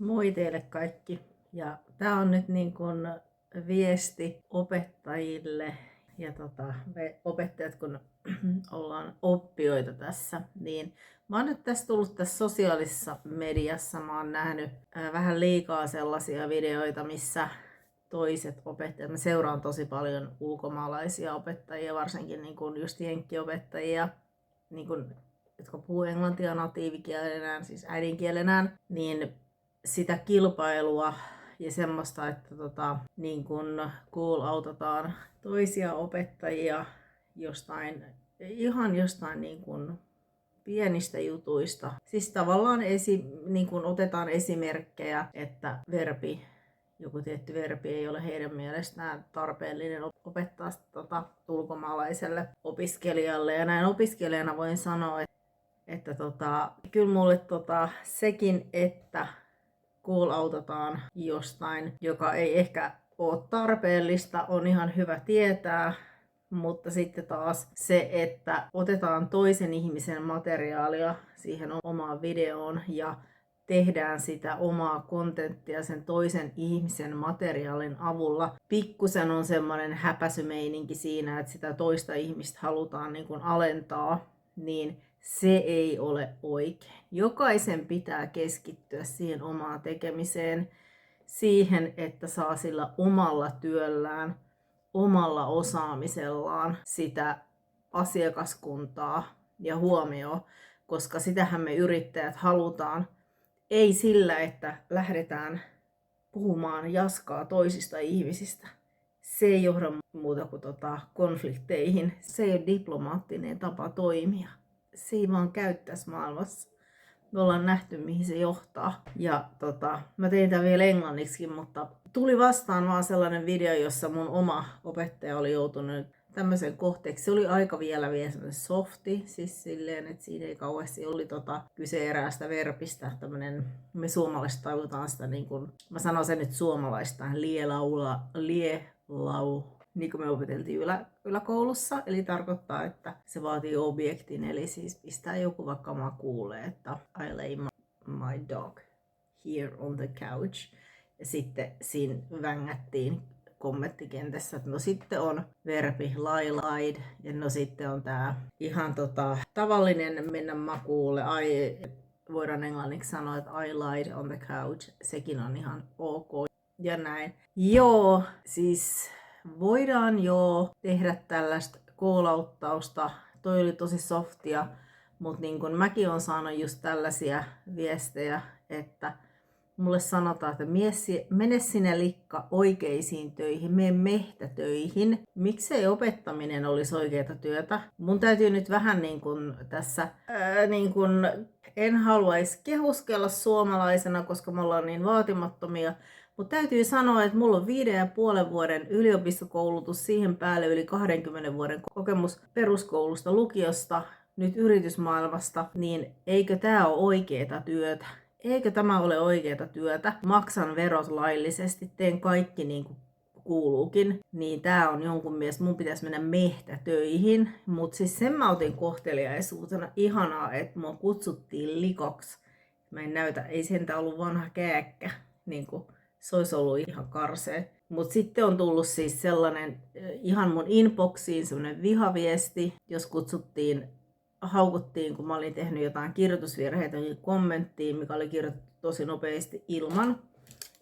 Moi teille kaikki. Ja tää on nyt niin kuin viesti opettajille ja me opettajat kun ollaan oppijoita tässä, niin mä oon nyt tässä tullut tässä sosiaalisessa mediassa, mä oon nähnyt vähän liikaa sellaisia videoita, missä toiset opettajat, mä seuraan tosi paljon ulkomaalaisia opettajia, varsinkin niin kuin just jenkkiopettajia, niin kuin, jotka puhuu englantia natiivikielenään, siis äidinkielenään, niin sitä kilpailua ja semmoista, että niin kun cool-autetaan toisia opettajia ihan jostain niin kun pienistä jutuista. Siis tavallaan niin kun otetaan esimerkkejä, että joku tietty verbi ei ole heidän mielestään tarpeellinen opettaa ulkomaalaiselle opiskelijalle. Ja näin opiskelijana voin sanoa, että kyllä mulle sekin, että cool-autetaan jostain, joka ei ehkä ole tarpeellista, on ihan hyvä tietää, mutta sitten taas se, että otetaan toisen ihmisen materiaalia siihen omaan videoon ja tehdään sitä omaa kontenttia sen toisen ihmisen materiaalin avulla. Pikkusen on semmoinen häpäisymeininki siinä, että sitä toista ihmistä halutaan niin kuin alentaa, niin se ei ole oikein. Jokaisen pitää keskittyä siihen omaan tekemiseen, siihen, että saa sillä omalla työllään, omalla osaamisellaan sitä asiakaskuntaa ja huomioon, koska sitähän me yrittäjät halutaan. Ei sillä, että lähdetään puhumaan jaskaa toisista ihmisistä. Se ei johda muuta kuin konflikteihin. Se ei ole diplomaattinen tapa toimia. Se ei vaan käy tässä maailmassa. Me ollaan nähty, mihin se johtaa. Ja mä tein tämän vielä englanniksikin, mutta tuli vastaan vaan sellainen video, jossa mun oma opettaja oli joutunut tämmöisen kohteeksi. Se oli aika vielä semmoinen softi, siis silleen, että siinä ei kauheasti oli kyse eräästä verbistä. Tämmönen, me suomalaiset tajutaan sitä, niin kuin, mä sanon sen nyt suomalaista, lielau, niin kuin me opeteltiin yläkoulussa, eli tarkoittaa, että se vaatii objektin, eli siis pistää joku vaikka makuulle, että I lay my dog here on the couch. Ja sitten siinä vängättiin kommenttikentässä, että no sitten on verbi lie, lied, ja no sitten on tää ihan tavallinen mennä makuulle, voidaan englanniksi sanoa, että I lied on the couch, sekin on ihan ok, ja näin. Joo, siis voidaan tehdä tällaista call-outtausta, toi oli tosi softia, mutta niin kun mäkin olen saanut just tällaisia viestejä, että mulle sanotaan, että mene sinne likka oikeisiin töihin, mene mehtätöihin. Miksei opettaminen olisi oikeaa työtä? Mun täytyy nyt vähän niin kuin tässä, en haluaisi kehuskella suomalaisena, koska me ollaan niin vaatimattomia. Mutta täytyy sanoa, että mulla on 5,5 vuoden yliopistokoulutus, siihen päälle yli 20 vuoden kokemus peruskoulusta, lukiosta, nyt yritysmaailmasta, niin eikö tää ole oikeaa työtä? Eikö tämä ole oikeaa työtä? Maksan verot laillisesti, teen kaikki niin kuin kuuluukin, niin tää on jonkun mielestä, mun pitäisi mennä mehtätöihin. Mutta siis sen mä otin kohteliaisuutena, ihanaa, että mua kutsuttiin likoksi. Mä en näytä, ei sentään ollut vanha kääkkä, niin kuin se olisi ollut ihan karsea. Mutta sitten on tullut siis sellainen ihan mun inboxiin sellainen vihaviesti, jos haukuttiin, kun mä olin tehnyt jotain kirjoitusvirheitä kommenttiin, mikä oli kirjoitettu tosi nopeasti ilman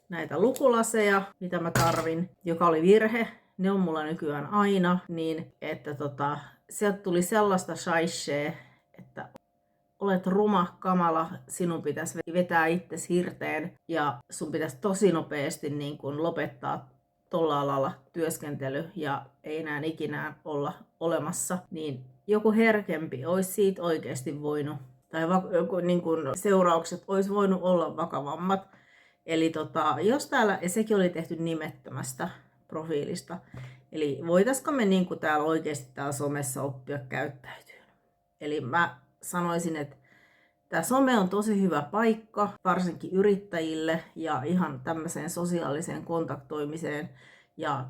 näitä lukulaseja, mitä mä tarvin, joka oli virhe. Ne on mulla nykyään aina, niin että sieltä tuli sellaista shaishee, että olet ruma, kamala, sinun pitäisi vetää itsesi hirteen ja sun pitäisi tosi nopeasti niin kun lopettaa tuolla alalla työskentely ja ei enää ikinä olla olemassa, niin joku herkempi olisi siitä oikeasti voinut, tai niin kun seuraukset olisi voinut olla vakavammat. Eli jos täällä, ja sekin oli tehty nimettömästä profiilista, eli voitaisiko me niin kuin täällä oikeasti täällä somessa oppia käyttäytyä. Eli mä sanoisin, että tämä some on tosi hyvä paikka, varsinkin yrittäjille ja ihan tämmöiseen sosiaaliseen kontaktoimiseen ja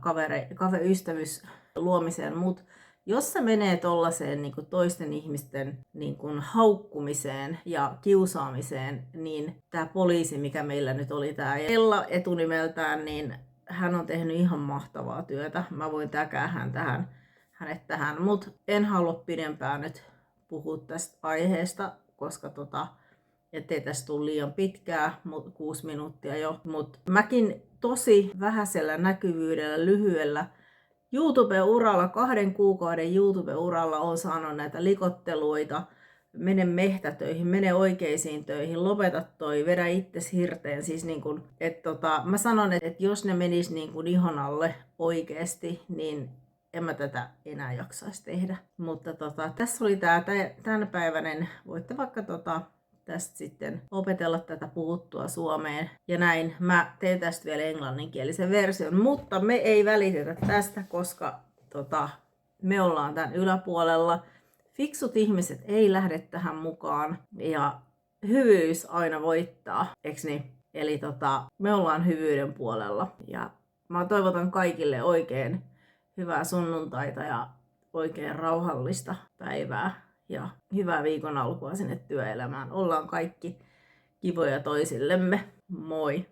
ystävyys luomiseen, mutta jos se menee tollaiseen niin kuin toisten ihmisten niin kuin haukkumiseen ja kiusaamiseen, niin tämä poliisi, mikä meillä nyt oli, tämä Ella etunimeltään, niin hän on tehnyt ihan mahtavaa työtä. Mä voin täkää hänet tähän, mutta en halua pidempään nyt puhua tästä aiheesta, koska ettei tästä tule liian pitkää, 6 minuuttia jo. Mutta mäkin tosi vähäisellä näkyvyydellä, lyhyellä YouTube-uralla, 2 kuukauden YouTube-uralla on saanut näitä likotteluita, mene mehtätöihin, mene oikeisiin töihin, lopeta toi, vedä itses hirteen. Siis niin kun, mä sanon, että jos ne menis niin kun ihon alle oikeesti, niin en mä tätä enää jaksaisi tehdä. Mutta tässä oli tää tämänpäiväinen, voitte vaikka tästä sitten opetella tätä puhuttua suomeen. Ja näin, mä teen tästä vielä englanninkielisen version, mutta me ei välitetä tästä, koska me ollaan tämän yläpuolella. Fiksut ihmiset ei lähde tähän mukaan ja hyvyys aina voittaa, eks niin? Eli me ollaan hyvyyden puolella ja mä toivotan kaikille oikein hyvää sunnuntaita ja oikein rauhallista päivää. Ja hyvää viikon alkua sinne työelämään. Ollaan kaikki kivoja toisillemme. Moi!